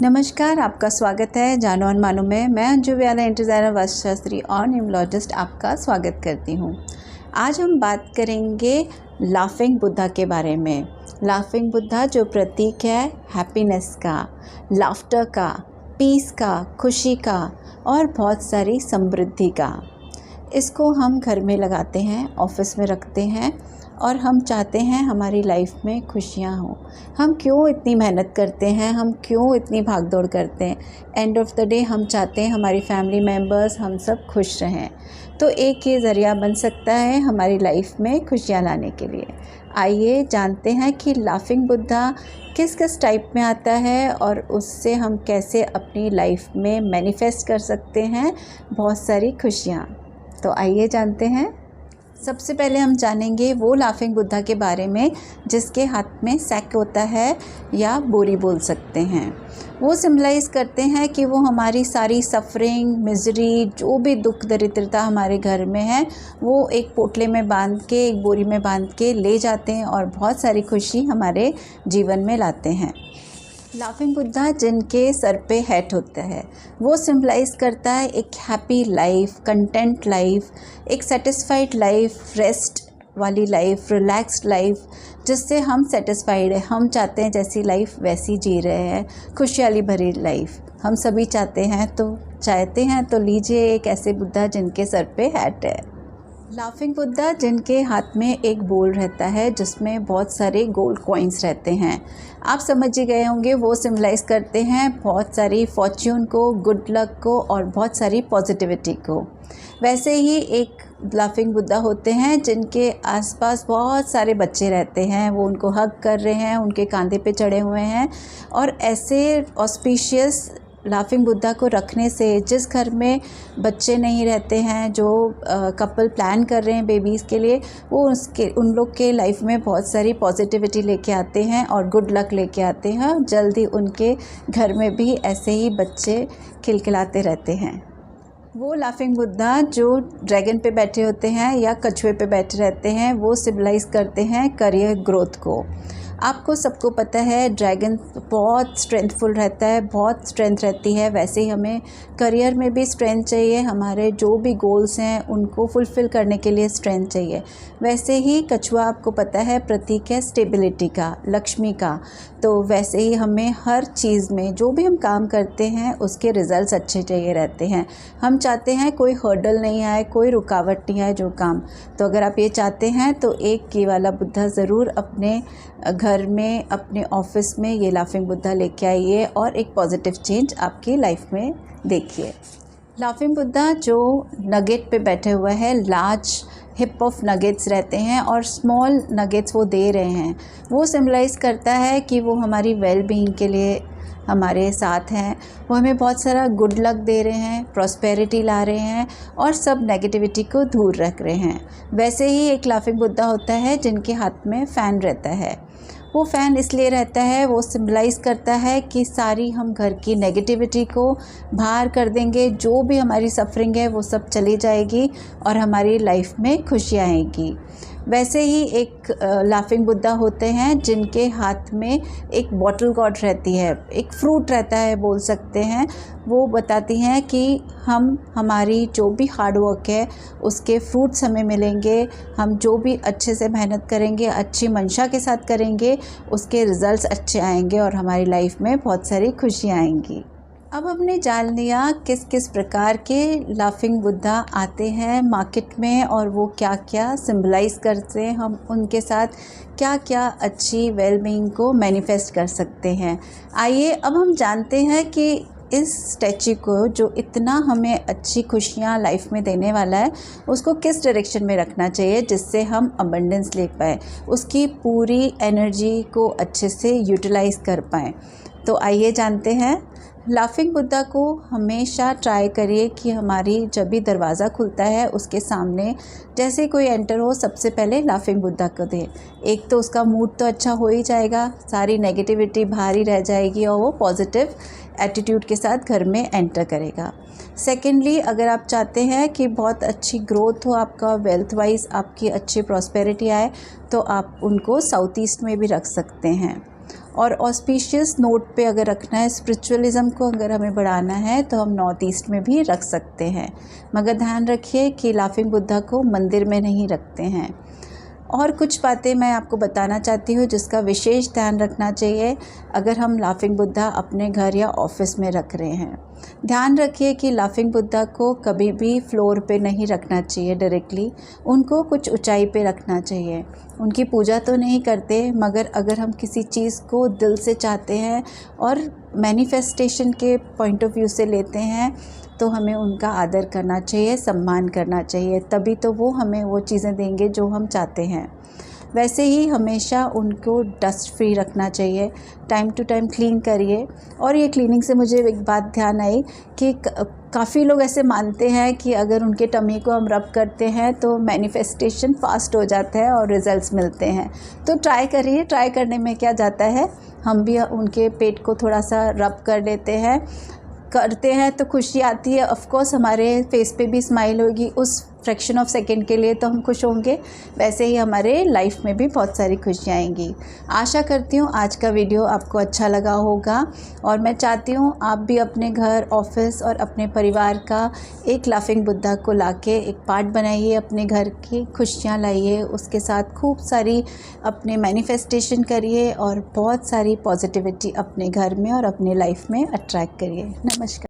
नमस्कार, आपका स्वागत है जानो अनमानो में। मैं अंजू व्याला इंटरजारा वास्तुशास्त्री और न्यूमरोलॉजिस्ट आपका स्वागत करती हूँ। आज हम बात करेंगे लाफिंग बुद्धा के बारे में। लाफिंग बुद्धा जो प्रतीक है हैप्पीनेस का, लाफ्टर का, पीस का, खुशी का और बहुत सारी समृद्धि का। इसको हम घर में लगाते हैं, ऑफिस में रखते हैं और हम चाहते हैं हमारी लाइफ में खुशियाँ हों। हम क्यों इतनी मेहनत करते हैं, हम क्यों इतनी भाग दौड़ करते हैं? एंड ऑफ द डे हम चाहते हैं हमारी फैमिली मेम्बर्स, हम सब खुश रहें। तो एक ये ज़रिया बन सकता है हमारी लाइफ में खुशियाँ लाने के लिए। आइए जानते हैं कि लाफिंग बुद्धा किस किस टाइप में आता है और उससे हम कैसे अपनी लाइफ में मैनिफेस्ट कर सकते हैं बहुत सारी खुशियाँ। तो आइए जानते हैं। सबसे पहले हम जानेंगे वो लाफिंग बुद्धा के बारे में जिसके हाथ में सैक होता है या बोरी बोल सकते हैं। वो सिम्बलाइज़ करते हैं कि वो हमारी सारी सफ़रिंग, मिजरी, जो भी दुख दरिद्रता हमारे घर में है वो एक पोटले में बांध के, एक बोरी में बांध के ले जाते हैं और बहुत सारी खुशी हमारे जीवन में लाते हैं। लाफिंग बुद्धा जिनके सर पे हैट होता है वो सिम्बलाइज़ करता है एक हैप्पी लाइफ, कंटेंट लाइफ, एक सेटिस्फाइड लाइफ, रेस्ट वाली लाइफ, रिलैक्स्ड लाइफ, जिससे हम सेटिस्फाइड है। हम चाहते हैं जैसी लाइफ वैसी जी रहे हैं, खुशहाली भरी लाइफ हम सभी चाहते हैं। तो लीजिए एक ऐसे बुद्धा जिनके सर पे हैट है। लाफिंग बुद्धा जिनके हाथ में एक बोल रहता है जिसमें बहुत सारे गोल्ड कॉइन्स रहते हैं। आप समझ ही गए होंगे, वो सिम्बलाइज़ करते हैं बहुत सारी फॉर्च्यून को, गुड लक को और बहुत सारी पॉजिटिविटी को। वैसे ही एक लाफिंग बुद्धा होते हैं जिनके आसपास बहुत सारे बच्चे रहते हैं, वो उनको हग कर रहे हैं, उनके कंधे पे चढ़े हुए हैं। और ऐसे ऑस्पिशियस लाफिंग बुद्धा को रखने से जिस घर में बच्चे नहीं रहते हैं, जो कपल प्लान कर रहे हैं बेबीज़ के लिए, वो उन लोग के लाइफ में बहुत सारी पॉजिटिविटी लेके आते हैं और गुड लक लेके आते हैं। जल्दी उनके घर में भी ऐसे ही बच्चे खिलखिलाते रहते हैं। वो लाफिंग बुद्धा जो ड्रैगन पे बैठे होते हैं या कछुए पे बैठे रहते हैं वो सिम्बलाइज़ करते हैं करियर ग्रोथ को। आपको सबको पता है ड्रैगन बहुत स्ट्रेंथफुल रहता है, बहुत स्ट्रेंथ रहती है। वैसे ही हमें करियर में भी स्ट्रेंथ चाहिए, हमारे जो भी गोल्स हैं उनको फुलफ़िल करने के लिए स्ट्रेंथ चाहिए। वैसे ही कछुआ आपको पता है प्रतीक है स्टेबिलिटी का, लक्ष्मी का। तो वैसे ही हमें हर चीज़ में जो भी हम काम करते हैं उसके रिज़ल्ट्स अच्छे चाहिए रहते हैं। हम चाहते हैं कोई हर्डल नहीं आए, कोई रुकावट नहीं आए जो काम। तो अगर आप ये चाहते हैं तो एक ये वाला बुद्धा ज़रूर अपने घर में, अपने ऑफिस में ये लाफिंग बुद्धा लेके आइए और एक पॉजिटिव चेंज आपकी लाइफ में देखिए। लाफिंग बुद्धा जो नगेट पे बैठे हुए हैं, लार्ज हिप ऑफ नगेट्स रहते हैं और स्मॉल नगेट्स वो दे रहे हैं, वो सिम्बलाइज़ करता है कि वो हमारी वेल बीइंग के लिए हमारे साथ हैं। वो हमें बहुत सारा गुड लक दे रहे हैं, प्रॉस्पेरिटी ला रहे हैं और सब नेगेटिविटी को दूर रख रहे हैं। वैसे ही एक लाफिंग बुद्धा होता है जिनके हाथ में फ़ैन रहता है। वो फ़ैन इसलिए रहता है, वो सिम्बलाइज़ करता है कि सारी हम घर की नेगेटिविटी को बाहर कर देंगे, जो भी हमारी सफरिंग है वो सब चली जाएगी और हमारी लाइफ में खुशी आएगी। वैसे ही एक लाफिंग बुद्धा होते हैं जिनके हाथ में एक बॉटल गॉड रहती है, एक फ्रूट रहता है बोल सकते हैं। वो बताती हैं कि हम हमारी जो भी हार्ड वर्क है उसके फ्रूट्स हमें मिलेंगे। हम जो भी अच्छे से मेहनत करेंगे, अच्छी मंशा के साथ करेंगे, उसके रिज़ल्ट्स अच्छे आएंगे और हमारी लाइफ में बहुत सारी खुशियाँ आएंगी। अब हमने जान लिया किस किस प्रकार के लाफिंग बुद्धा आते हैं मार्केट में और वो क्या क्या सिम्बलाइज़ करते हैं, हम उनके साथ क्या क्या अच्छी वेल बीइंग को मैनिफेस्ट कर सकते हैं। आइए अब हम जानते हैं कि इस स्टैचू को जो इतना हमें अच्छी खुशियाँ लाइफ में देने वाला है उसको किस डायरेक्शन में रखना चाहिए जिससे हम अबंडेंस ले पाएँ, उसकी पूरी एनर्जी को अच्छे से यूटिलाइज़ कर पाएँ। तो आइए जानते हैं। लाफिंग बुद्धा को हमेशा ट्राई करिए कि हमारी जब भी दरवाज़ा खुलता है उसके सामने जैसे कोई एंटर हो सबसे पहले लाफिंग बुद्धा को दे। एक तो उसका मूड तो अच्छा हो ही जाएगा, सारी नेगेटिविटी बाहर ही रह जाएगी और वो पॉजिटिव एटीट्यूड के साथ घर में एंटर करेगा। सेकेंडली, अगर आप चाहते हैं कि बहुत अच्छी ग्रोथ हो, आपका वेल्थ वाइज आपकी अच्छी प्रॉस्पेरिटी आए, तो आप उनको साउथ ईस्ट में भी रख सकते हैं। और ऑस्पिशियस नोट पे अगर रखना है, स्पिरिचुअलिज़म को अगर हमें बढ़ाना है तो हम नॉर्थ ईस्ट में भी रख सकते हैं। मगर ध्यान रखिए कि लाफिंग बुद्धा को मंदिर में नहीं रखते हैं। और कुछ बातें मैं आपको बताना चाहती हूँ जिसका विशेष ध्यान रखना चाहिए अगर हम लाफिंग बुद्धा अपने घर या ऑफिस में रख रहे हैं। ध्यान रखिए कि लाफिंग बुद्धा को कभी भी फ्लोर पे नहीं रखना चाहिए डायरेक्टली, उनको कुछ ऊंचाई पे रखना चाहिए। उनकी पूजा तो नहीं करते, मगर अगर हम किसी चीज़ को दिल से चाहते हैं और मैनिफेस्टेशन के पॉइंट ऑफ व्यू से लेते हैं तो हमें उनका आदर करना चाहिए, सम्मान करना चाहिए, तभी तो वो हमें वो चीज़ें देंगे जो हम चाहते हैं। वैसे ही हमेशा उनको डस्ट फ्री रखना चाहिए, टाइम टू टाइम क्लीन करिए। और ये क्लीनिंग से मुझे एक बात ध्यान आई कि काफ़ी लोग ऐसे मानते हैं कि अगर उनके टमी को हम रब करते हैं तो मैनिफेस्टेशन फास्ट हो जाता है और रिजल्ट्स मिलते हैं। तो ट्राई करिए, ट्राई करने में क्या जाता है, हम भी उनके पेट को थोड़ा सा रब कर लेते हैं तो खुशी आती है। ऑफ कोर्स हमारे फेस पे भी स्माइल होगी उस फ्रैक्शन ऑफ सेकंड के लिए, तो हम खुश होंगे। वैसे ही हमारे लाइफ में भी बहुत सारी खुशियाँ आएंगी। आशा करती हूँ आज का वीडियो आपको अच्छा लगा होगा और मैं चाहती हूँ आप भी अपने घर, ऑफिस और अपने परिवार का एक लाफिंग बुद्धा को लाके एक पार्ट बनाइए, अपने घर की खुशियाँ लाइए, उसके साथ खूब सारी अपने मैनिफेस्टेशन करिए और बहुत सारी पॉजिटिविटी अपने घर में और अपने लाइफ में अट्रैक्ट करिए। नमस्कार।